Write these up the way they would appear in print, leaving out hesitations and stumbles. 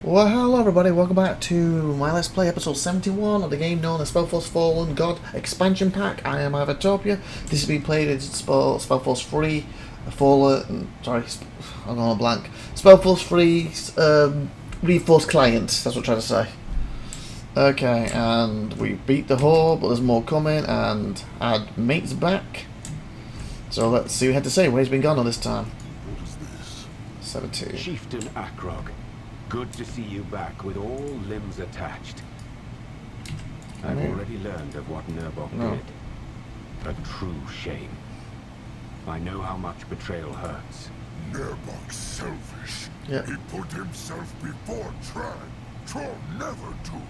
Well, hello everybody, welcome back to my Let's Play episode 71 of the game known as SpellForce Fallen God Expansion Pack. I am IVATOPia. This has been played in SpellForce 3, Fallen, sorry, I'm going on a blank. SpellForce 3, Reinforced Client, that's what I'm trying to say. Okay, and we beat the whore, but there's more coming, and add mates back. So let's see what he had to say, where he's been gone all this time. What is this? 17. Chieftain Akrog, good to see you back with all limbs attached. I've already learned of what Nurbok did. A true shame. I know how much betrayal hurts. Nurbok's selfish. Yep. He put himself before tribe. Troll never do.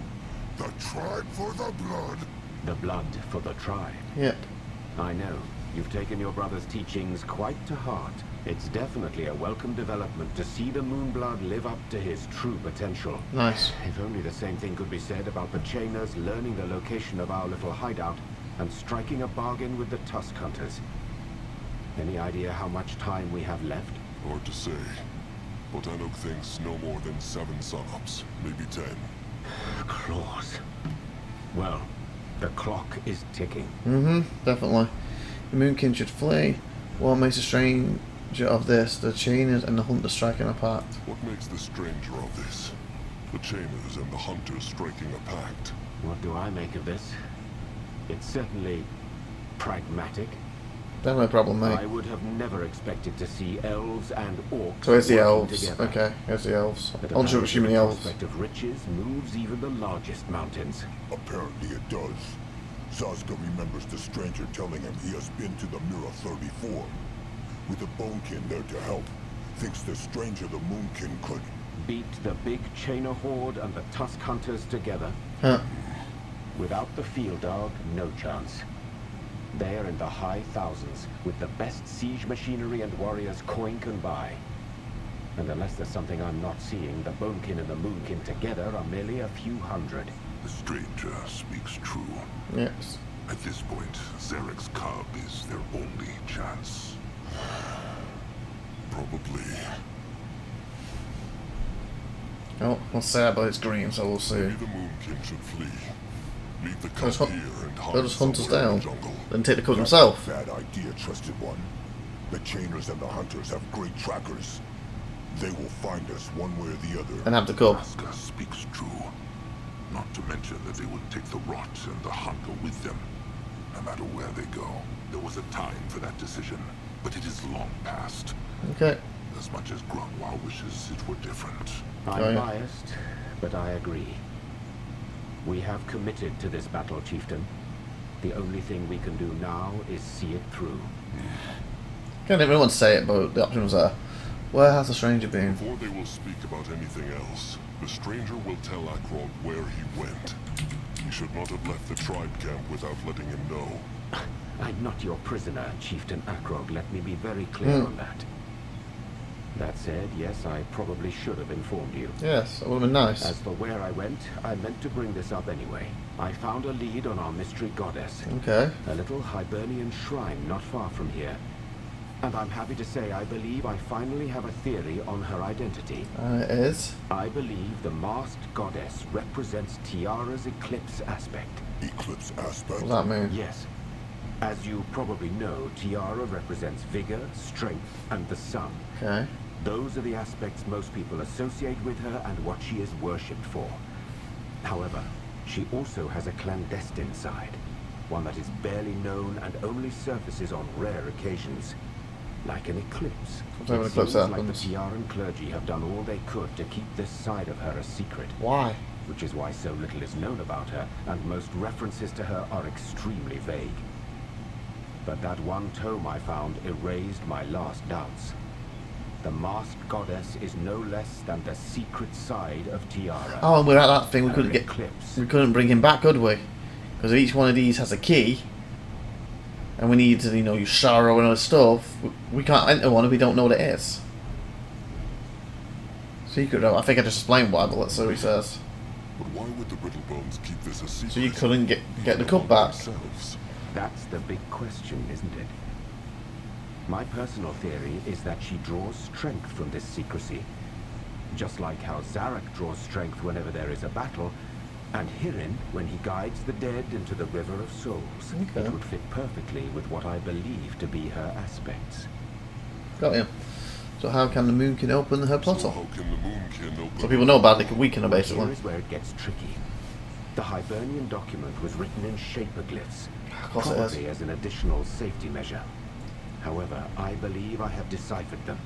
The tribe for the blood. The blood for the tribe. Yep. I know. You've taken your brother's teachings quite to heart. It's definitely a welcome development to see the Moonblood live up to his true potential. Nice. If only the same thing could be said about the Chainers learning the location of our little hideout and striking a bargain with the Tusk Hunters. Any idea how much time we have left? Hard to say. Botanok thinks no more than 7 sun-ups, maybe 10. Claws. Well, the clock is ticking. Definitely. The Moonkin should flee. What makes a stranger of this? The Chainers and the Hunter striking apart. What makes the stranger of this? The Chainers and the Hunters striking a pact. What do I make of this? It's certainly pragmatic. That's no problem, mate. I would have never expected to see elves and orcs. So here's the working elves. together. Okay, here's the elves. But I'm sure assuming the the elves. prospect of riches moves even the largest mountains. Apparently it does. Sazka remembers the stranger telling him he has been to the Mirror 34. With the Bonekin there to help, thinks the stranger the Moonkin could... Beat the big Chainer horde and the Tusk Hunters together. Huh. Without the Field Dog, no chance. They are in the high thousands, with the best siege machinery and warriors coin can buy. And unless there's something I'm not seeing, the Bonekin and the Moonkin together are merely a few hundred. The stranger speaks true. Yes. At this point, Zarek's cub is their only chance. Probably. Oh, we'll say that, but it's green, so we'll see. Maybe the Moonkin should flee. Leave the cub Those here and hide those hunters somewhere in down. the jungle. Then take the cub himself. Bad idea, trusted one. The Chainers and the Hunters have great trackers. They will find us one way or the other. And have the cub. Sazka speaks true. Not to mention that they would take the Rot and the Hunter with them, no matter where they go. There was a time for that decision, but it is long past. Okay. As much as Grunwald wishes it were different. I'm biased, but I agree. We have committed to this battle, Chieftain. The only thing we can do now is see it through. Can't everyone say it, but the option was there. Where has the stranger been? Before they will speak about anything else, the stranger will tell Akrog where he went. He should not have left the tribe camp without letting him know. I'm not your prisoner, Chieftain Akrog. Let me be very clear on that. That said, yes, I probably should have informed you. Yes, that would have been nice. As for where I went, I meant to bring this up anyway. I found a lead on our mystery goddess. Okay. A little Hibernian shrine not far from here. And I'm happy to say I believe I finally have a theory on her identity. It is. I believe the masked goddess represents Tiara's Eclipse aspect. Eclipse aspect? What does that mean? Yes. As you probably know, Tiara represents vigor, strength, and the sun. Okay. Those are the aspects most people associate with her and what she is worshipped for. However, she also has a clandestine side, one that is barely known and only surfaces on rare occasions. Like an eclipse. What type of It eclipse seems like the happens? Tiaran clergy have done all they could to keep this side of her a secret. Why? Which is why so little is known about her, and most references to her are extremely vague. But that one tome I found erased my last doubts. The masked goddess is no less than the secret side of Tiara. Oh, and we're at that thing. We Her couldn't get. Eclipse. We couldn't bring him back, could we? Because each one of these has a key, and we need to, use sorrow and other stuff. We can't enter one if we don't know what it is. Secret. I think I just explained why, but let's see what he says. But why would the Brittlebones keep this a secret? So you couldn't get the cup Among back. themselves? That's the big question, isn't it? My personal theory is that she draws strength from this secrecy. just like how Zarek draws strength whenever there is a battle, and Hirin when he guides the dead into the River of Souls. Okay. It would fit perfectly with what I believe to be her aspects. Got you. So how can the Moonkin open her So portal? how can the Moonkin open? So people know about it, they can weaken her Here basically. is where it gets tricky. The Hibernian document was written in shaperglyphs, Of course it is. probably as an additional safety measure. However, I believe I have deciphered them.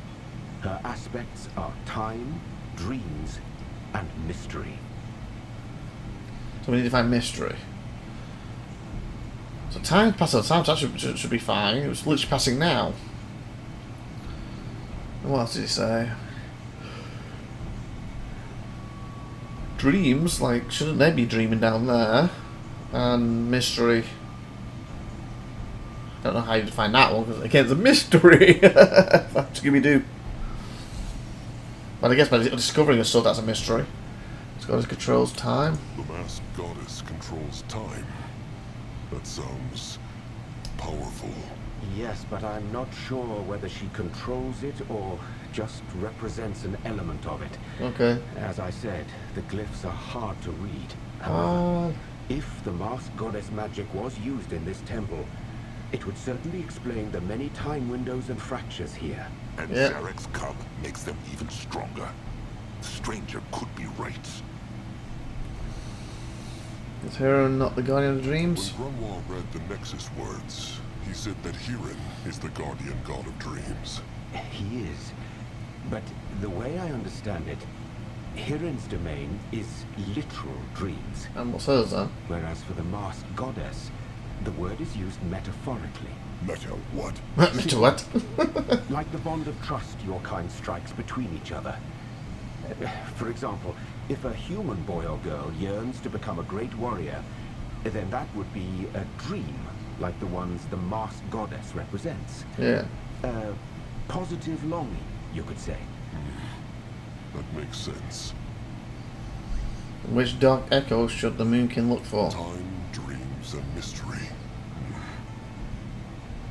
Her aspects are time, dreams, and mystery. So we need to find mystery. So time passing, time should be fine. It was literally passing now. What else did he say? Dreams, like, shouldn't they be dreaming down there? And mystery. Don't know how you define that one, because again, it's a mystery. Scooby-Doo. But I guess by discovering a sword, that's a mystery. This goddess controls time. The masked goddess controls time. That sounds powerful. Yes, but I'm not sure whether she controls it or just represents an element of it. Okay. As I said, the glyphs are hard to read. However, if the masked goddess magic was used in this temple, it would certainly explain the many time windows and fractures here. And Yeah. Zarek's cub makes them even stronger. The stranger could be right. Is Hirin not the guardian of When dreams? Grimlore read the Nexus words, he said that Hirin is the guardian god of dreams. He is. But the way I understand it, Hirin's domain is literal dreams, And what's hers then? whereas for the masked goddess, the word is used metaphorically. Meta what? To what? Like the bond of trust your kind strikes between each other. For example, if a human boy or girl yearns to become a great warrior, then that would be a dream, like the ones the masked goddess represents. Yeah. A positive longing, you could say. That makes sense. Which dark echo should the Moonkin look for? Time, dreams, and mystery.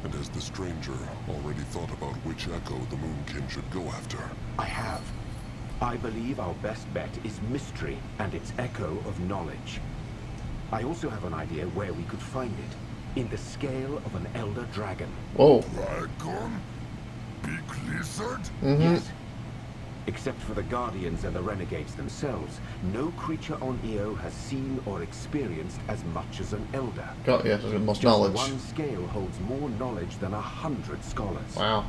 And has the stranger already thought about which echo the Moonkin should go after? I have. I believe our best bet is mystery and its echo of knowledge. I also have an idea where we could find it. In the scale of an elder dragon. Whoa. Dragon? Big lizard? Yes. Except for the Guardians and the Renegades themselves, no creature on EO has seen or experienced as much as an elder. Got you, so most Just knowledge. one scale holds more knowledge than 100 scholars. Wow.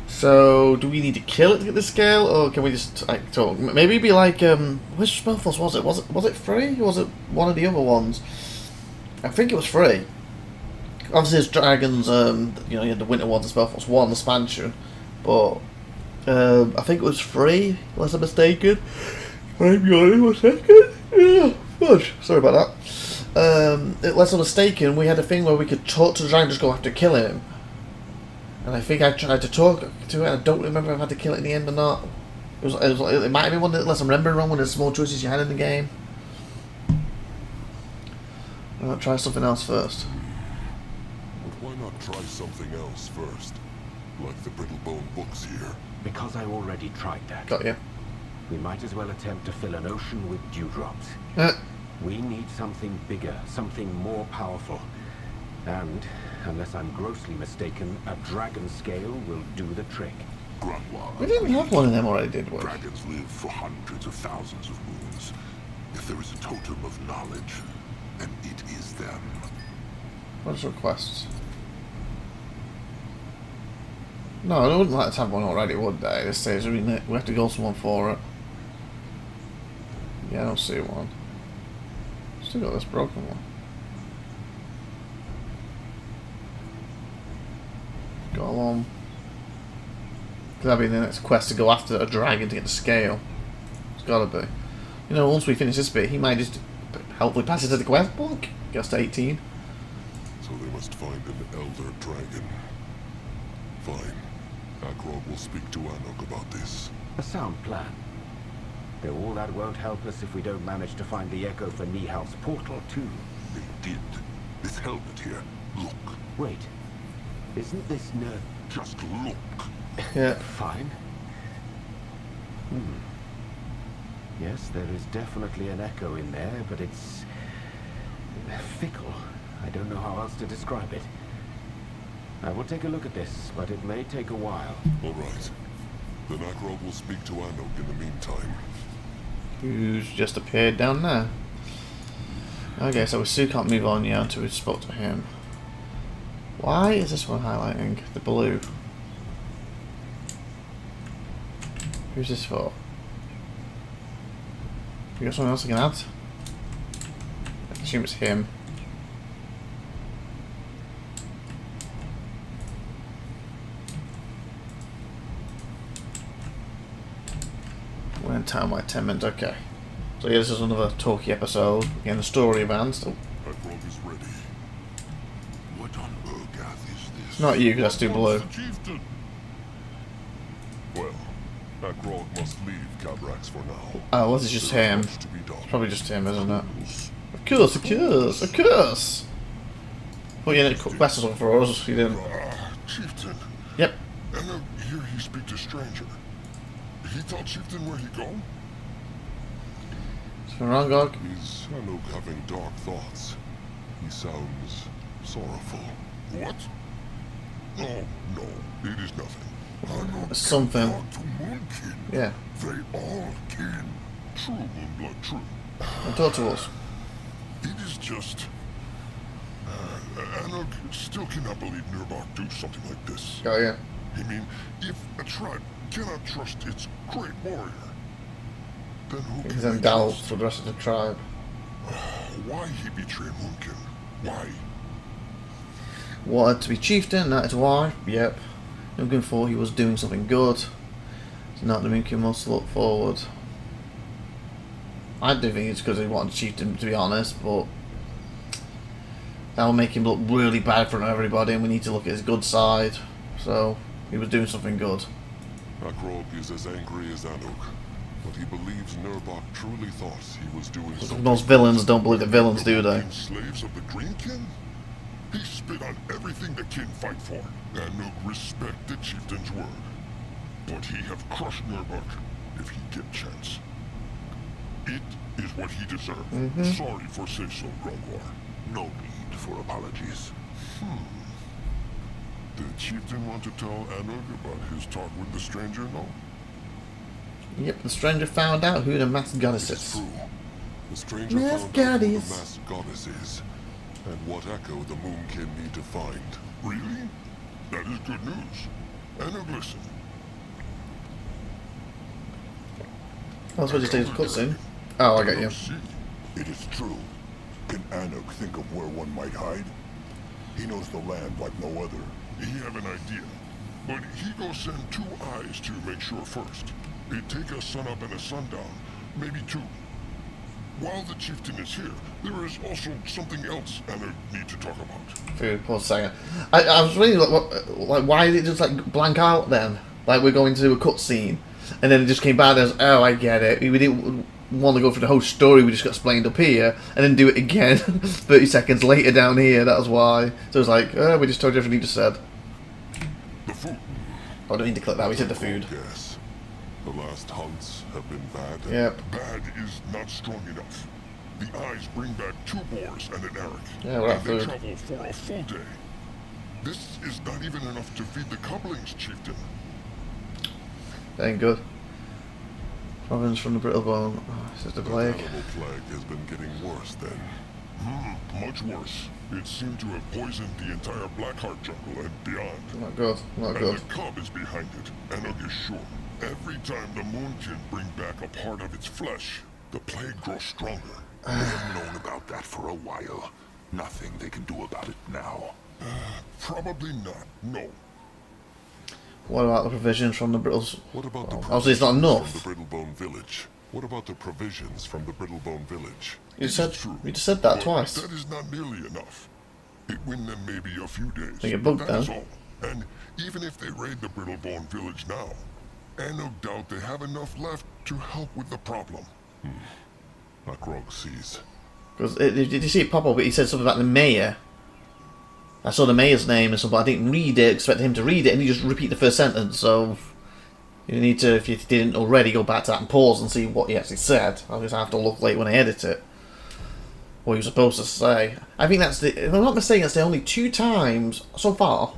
So, do we need to kill it to get the scale, or can we just like talk? Maybe it'd be like which SpellForce was it? Was it free? Or was it one of the other ones? I think it was free. Obviously, there's dragons. You know, you had the winter ones, the SpellForce 1 expansion, but I think it was free, unless I'm mistaken. I'm going 1 second. Yeah, gosh, sorry about that. Unless I'm mistaken, we had a thing where we could talk to the dragon, just go after killing him. And I think I tried to talk to it. I don't remember if I had to kill it in the end or not. It might have been one, unless I'm remembering wrong, one of the small choices you had in the game. I'll try something else first. But why not try something else first? Like the brittle bone books here. Because I already tried that. Got you. We might as well attempt to fill an ocean with dewdrops. We need something bigger, something more powerful. And, unless I'm grossly mistaken, a dragon scale will do the trick. Grimlore. We didn't have one of them already, did we? Dragons live for hundreds of thousands of moons. If there is a totem of knowledge, then it is them. What's requests? No, they wouldn't like to have one already, would they? This stage, we have to go someone for it. Yeah, I don't see one. Still got this broken one. Got along. That'll be the next quest to go after a dragon to get the scale. It's gotta be. You know, once we finish this bit, he might just hopefully pass it to the quest book. Gets to 18. So they must find an elder dragon. Fine. Akrog will speak to Anok about this. A sound plan. Though all that won't help us if we don't manage to find the echo for Nihal's portal, too. They did. This helmet here. Look. Wait. Isn't this Just look. Yeah. Fine. Yes, there is definitely an echo in there, but it's fickle. I don't know how else to describe it. I will take a look at this, but it may take a while. All right. Then Akrog will speak to Anok in the meantime. Who's just appeared down there. Okay, so we still can't move on yet until we spoke to him. Why is this one highlighting the blue? Who's this for? You got someone else I can add? I assume it's him. We're in time by 10 minutes, okay. So yeah, this is another talky episode. Again, the story advanced. Oh. Akrog is ready. What on Urgath is this? It's not you, because that's too blue. Well, Akrog must leave Cabrax for now. Oh, well, this is just There is him. much to be done. It's probably just him, isn't it? Of course, of course, of course! Well, you didn't cook glasses on for us, you didn't. Chieftain. Yep. Anok here he speak to stranger. He tell Chieftain where he go? So Rangog. Is Anok having dark thoughts? He sounds sorrowful. What? Oh, no, it is nothing. Anok Something. talk to Moonkin. Yeah. They all can. True, Moonblood, true. And talk to us. It is just... Anok still cannot believe Nurbok do something like this. Oh, yeah. I mean, if a tribe cannot trust its great warrior, then who He's can in they doubt trust? for the rest of the tribe. Why he betrayed Moonkin? Why? Wanted to be chieftain, that is why. Yep. Looking for he was doing something good. It's not the Moonkin must look forward. I do think it's because he wanted chieftain, to be honest, but that'll make him look really bad for everybody, and we need to look at his good side. So he was doing something good. Akrog is as angry as Anok, but he believes Nurbok truly thought he was doing something. Most villains don't believe the villains, do they? Working slaves of the Greenkin? He spit on everything the kin fight for. Anok respect the chieftain's word, but he have crushed Nurbok if he get chance. It is what he deserves. Sorry for say so, Grimlore. No need for apologies. The chieftain want to tell Anok about his talk with the stranger, no? Yep, the stranger found out who the masked goddess It's is. true. The stranger Masked found out who the goddess. masked goddess is, and what echo the Moonkin need to find. Really? That is good news. Anok, listen. That's what you say, cutscene. Oh, I get you. See, it is true. Can Anok think of where one might hide? He knows the land like no other. He have an idea, but he go send 2 eyes to make sure first. It take a sun up and a sundown, maybe 2. While the chieftain is here, there is also something else Anok need to talk about. For a second. I was really like, why did it just like blank out then? Like we're going to do a cutscene, and then it just came back as, oh, I get it. We didn't want to go through the whole story. We just got explained up here, and then do it again 30 seconds later down here. That was why. So it was like, oh, we just told you everything you just said. The food. I don't need to click that. We said the food. Yes. The last hunts have been bad. and Yep. Bad is not strong enough. The eyes bring back 2 boars and an Eric. Yeah, well, and they food. travel for a full day. This is not even enough to feed the couplings, chieftain. That ain't good. Province from the brittle bone. Oh, this is the The plague. animal plague has been getting worse then. Much worse. It seemed to have poisoned the entire Blackheart jungle and beyond. Not good. Not And good. the cub is behind it, Anok is sure. Every time the Moonkin bring back a part of its flesh, the plague grows stronger. They have known about that for a while. Nothing they can do about it now. Probably not, no. What about the provisions from the brittles? What about the Obviously, it's not provisions enough. from the Brittlebone village? What about the provisions from the Brittlebone village? You It is said true, you just said that but twice. That is not nearly enough. It win them maybe a few days. They get but bugged that is then. all. And even if they raid the Brittlebone village now, I no doubt they have enough left to help with the problem. Akrog sees. Because did you see it pop up? He said something about the mayor. I saw the mayor's name and something. I didn't read it. Expected him to read it, and he just repeat the first sentence. So You need to, if you didn't already, go back to that and pause and see what he actually said. I'll just have to look later when I edit it. What he was supposed to say. I think that's if I'm not mistaken, that's the only 2 times so far.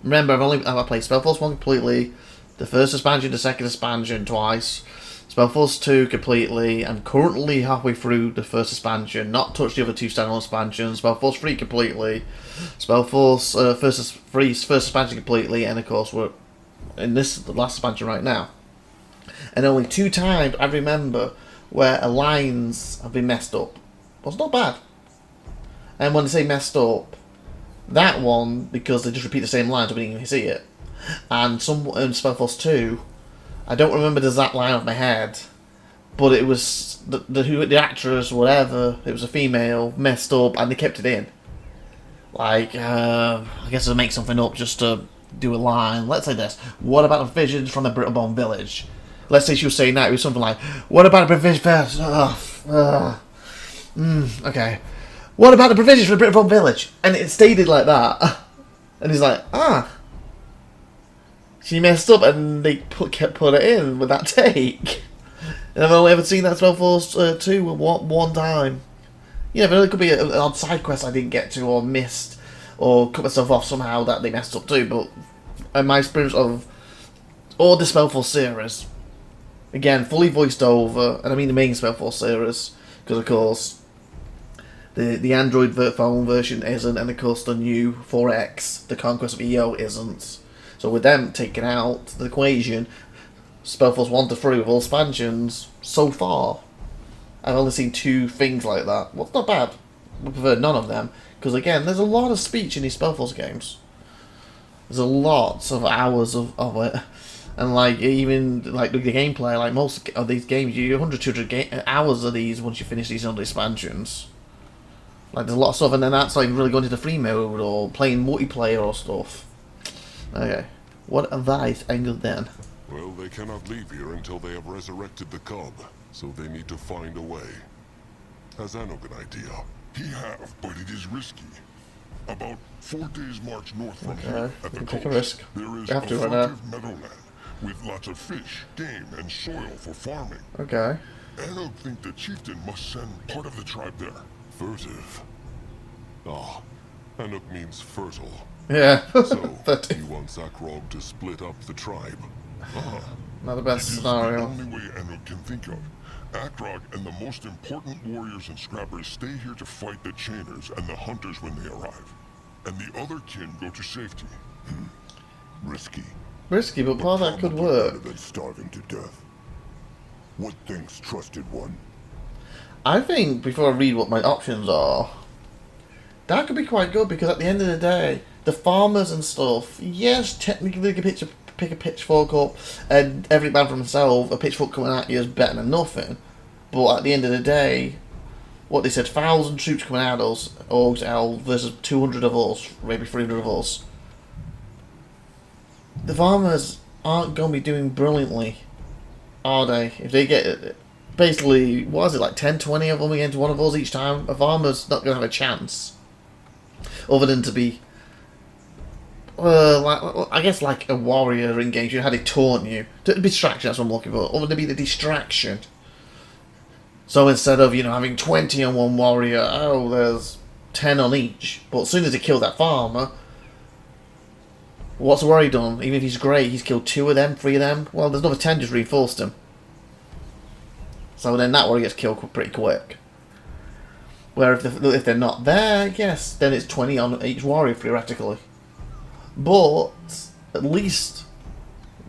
Remember, I've played SpellForce 1 completely, the first expansion, the second expansion twice, SpellForce 2 completely. I'm currently halfway through the first expansion, not touched the other 2 standalone expansions. SpellForce 3 completely, SpellForce first expansion completely, and of course we're in the last expansion right now. And only 2 times I remember where lines have been messed up. Well, it's not bad. And when I say messed up, that one, because they just repeat the same lines, I didn't even see it. And some in SpellForce 2, I don't remember the exact line off my head, but it was the actress, whatever, it was a female, messed up, and they kept it in. Like, I guess they'll make something up just to do a line. Let's say this: what about the visions from the Brittlebone village? Let's say she was saying that, it was something like, what about the provisions? Okay. What about the provisions for the Brittlebone village? And it stated like that. And he's like, she messed up, and they kept putting it in with that take. And I've only ever seen that SpellForce 2 one time. You know, there could be an odd side quest I didn't get to, or missed, or cut myself off somehow that they messed up too. But in my experience of all the SpellForce series, again, fully voiced over, and I mean the main SpellForce series, because of course the Android phone version isn't, and of course the new 4X, the Conquest of EO, isn't. So with them taken out the equation, SpellForce 1 to 3 with all expansions, so far, I've only seen 2 things like that. Well, it's not bad. I prefer none of them, because again, there's a lot of speech in these SpellForce games. There's a lot of hours of it. And like, even like the gameplay, like most of these games, you 100-200 hours of these once you finish these other expansions. Like, there's a lot of stuff, and then that's like really going into the free mode or playing multiplayer or stuff. Okay, what advice angle then? Well, they cannot leave here until they have resurrected the cub, so they need to find a way. Has Anok an idea? He have, but it is risky. About 4 days march north from here, at the take coast, a risk. there is You a have to right now. furtive meadowland with lots of fish, game, and soil for farming. Okay. Anok think the chieftain must send part of the tribe there. Furtive. Anok means fertile. Yeah. So, he wants Akrog to split up the tribe. Not the best It is scenario. the only way Anok can think of. Akrog and the most important warriors and scrappers stay here to fight the chainers and the hunters when they arrive. And the other kin go to safety. Risky. Risky, but part of that could Probably work. better than starving to death. What thinks trusted one? I think, before I read what my options are, that could be quite good, because at the end of the day, the farmers and stuff, yes, technically they can pick a pitchfork up, and every man for himself, a pitchfork coming at you is better than nothing. But at the end of the day, what they said, 1,000 troops coming at us, Orcs, Elves, versus 200 of us, maybe 300 of us. The farmers aren't going to be doing brilliantly, are they? If they get, basically, what is it, like 10, 20 of them against one of us each time, a farmer's not going to have a chance. Other than to be, I guess like a warrior in games, you know how they taunt you. The distraction, that's what I'm looking for. Other than be the distraction. So instead of, having 20 on one warrior, there's 10 on each. But as soon as they kill that farmer, what's the warrior done? Even if he's great, he's killed 2 of them, 3 of them. Well, there's another 10 just reinforced him. So then that warrior gets killed pretty quick. Where if they're not there, yes, then it's 20 on each warrior, theoretically. But at least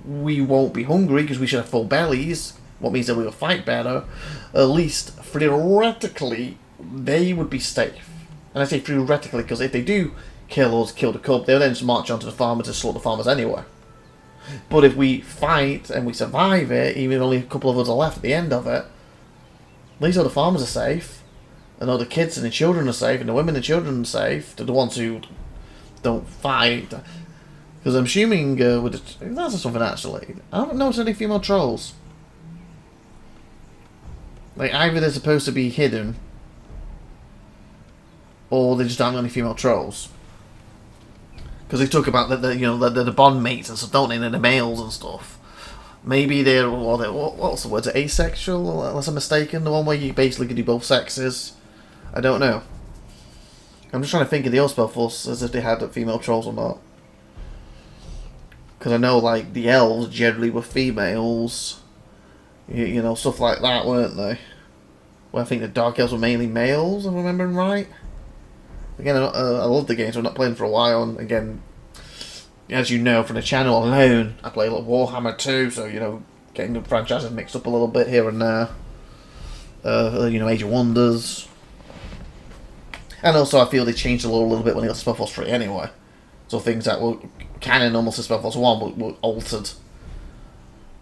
we won't be hungry, because we should have full bellies, what means that we will fight better. At least, theoretically, they would be safe. And I say theoretically, because if they do kill us, kill the cub, they'll then just march onto the farmer to slaughter the farmers anyway. But if we fight and we survive it, even if only a couple of us are left at the end of it, at least all the farmers are safe. And all the kids and the children are safe, and the women and children are safe. They're the ones who don't fight. Because I'm assuming that's something actually. I haven't noticed any female trolls. Like, either they're supposed to be hidden, or they just aren't any female trolls. Because they talk about the bond mates and stuff, don't they? And the males and stuff. maybe what's the word? Asexual, unless I'm mistaken. The one where you basically can do both sexes. I don't know. I'm just trying to think of the old SpellForce as if they had female trolls or not. Because I know, like, the elves generally were females. You know, stuff like that, weren't they? Well, I think the Dark Elves were mainly males, if I'm remembering right. Again, I love the game, so I'm not playing for a while. And again, as you know from the channel alone, I play a lot of Warhammer 2, so, you know, getting the franchises mixed up a little bit here and there. You know, Age of Wonders. And also, I feel they changed the lore a little bit when they got to SpellForce 3 anyway. So things that were canon almost to SpellForce 1 were altered.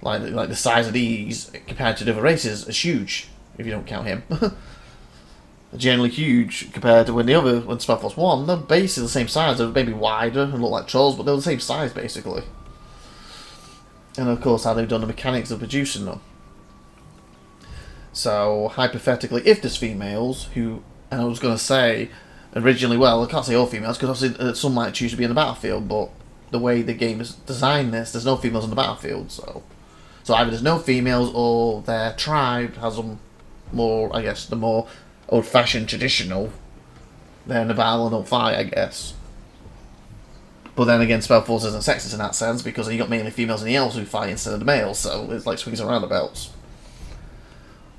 Like the size of these, compared to the other races, is huge, if you don't count him. Generally huge compared to when SpellForce 1, they're basically the same size. They're maybe wider and look like trolls, but they're the same size, basically. And of course, how they've done the mechanics of producing them. So, hypothetically, if there's females who... And I was going to say, originally, well, I can't say all females, because obviously some might choose to be in the battlefield, but the way the game is designed there's no females on the battlefield, so either there's no females, or their tribe has them more, I guess, the more old-fashioned traditional, they're in the battle and don't fight, I guess. But then again, SpellForce isn't sexist in that sense, because you got mainly females and the elves who fight instead of the males, so it's like swings and roundabouts.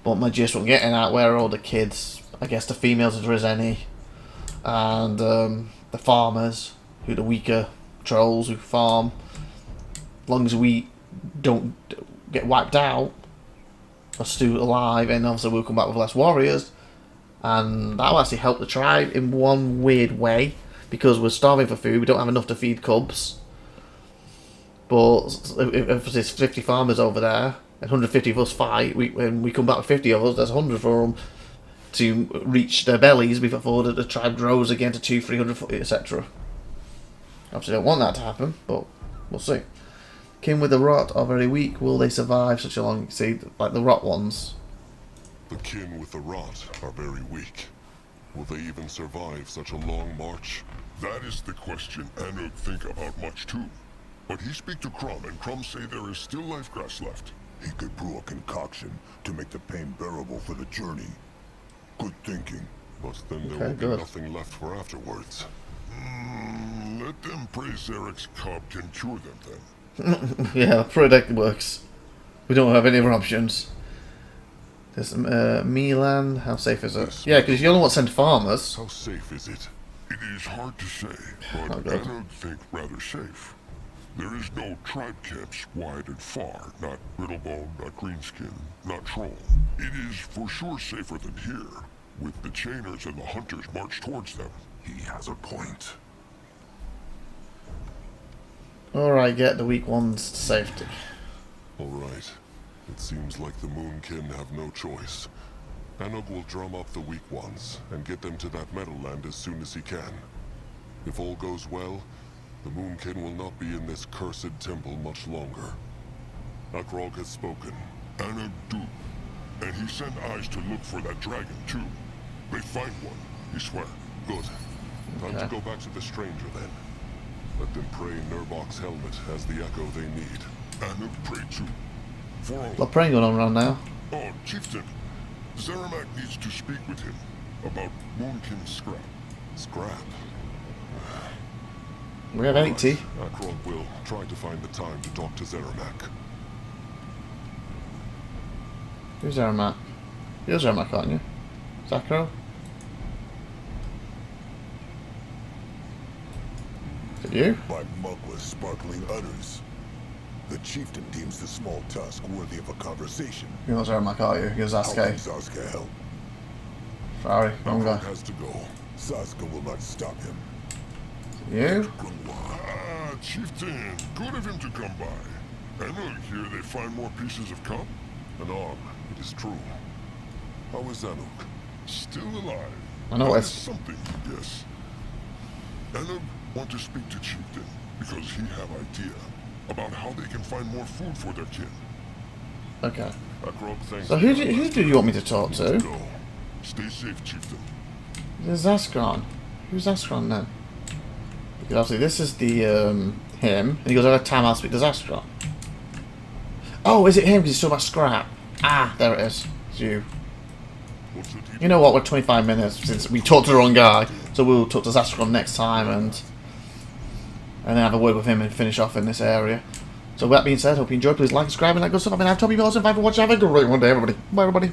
But my gist what I'm getting at, where are all the kids... I guess the females, if there is any, and the farmers, who are the weaker trolls who farm. As long as we don't get wiped out, or still alive, and obviously we'll come back with less warriors, and that will actually help the tribe in one weird way, because we're starving for food, we don't have enough to feed cubs. But if there's 50 farmers over there, and 150 of us fight, when we come back with 50 of us, there's 100 for them. To reach their bellies before the tribe grows again to 200-300, etc. Obviously don't want that to happen, but we'll see. Kin with the rot are very weak. Will they survive such a long... See, like the rot ones. The kin with the rot are very weak. Will they even survive such a long march? That is the question Anuk think about much too. But he speak to Crumb, and Crumb say there is still life grass left. He could brew a concoction to make the pain bearable for the journey. Good thinking. But then there will be nothing left for afterwards. Let them pray Zarek's cub can cure them then. Yeah, pray that works. We don't have any other options. There's Milan. How safe is it? Yeah, because you're the one that sent farmers. How safe is it? It is hard to say, but I don't think rather safe. There is no tribe camps wide and far. Not Brittlebone, not Greenskin, not Troll. It is for sure safer than here, with the chainers and the hunters march towards them. He has a point. Alright, get the weak ones to safety. Alright. It seems like the Moonkin have no choice. Anug will drum up the weak ones, and get them to that Meadowland as soon as he can. If all goes well, the Moonkin will not be in this cursed temple much longer. Akrog has spoken. Anug do. And he sent eyes to look for that dragon too. They find one, he swear. Good. Time to go back to the stranger then. Let them pray Nurbok's helmet has the echo they need. Anug pray too. For all. A lot of praying going on around now. Oh, Chieftain. Zeramak needs to speak with him about Moonkin scrap. Scrap? We have 80. Akrog will try to find the time to talk to Zeramak. Who's Zeramak? You're Zeramak, aren't you? Zakro? Is it you? My mug-less sparkling udders. The chieftain deems the small tusk worthy of a conversation. You're not Zeramak, are you? You're How can Zaske. Zaska help? Sorry, wrong guy. has to go. Zaska will not stop him. You? Ah, chieftain. Good of him to come by. And look, here they find more pieces of cup. An arm, it is true. How is Anuk? Still alive. I know That it's... is something, yes. Anuk want to speak to chieftain because he have idea about how they can find more food for their kin. Okay. Akrog thanks. So who do you want me to talk to? Go. Stay safe, chieftain. There's Zaskron. Who's Zaskron then? Because obviously this is the him, and he goes, "Every time I'll speak to Zaskron." Oh, is it him? Because he's talking about scrap. Ah, there it is. It's you. What's the deal? You know what? We're 25 minutes since we talked to the wrong guy, so we'll talk to Zastron next time and then have a word with him and finish off in this area. So with that being said, hope you enjoyed. Please like, subscribe, and that good stuff. I've been IVATOPIA, and thanks for watching. Have a great one day, everybody. Bye, everybody.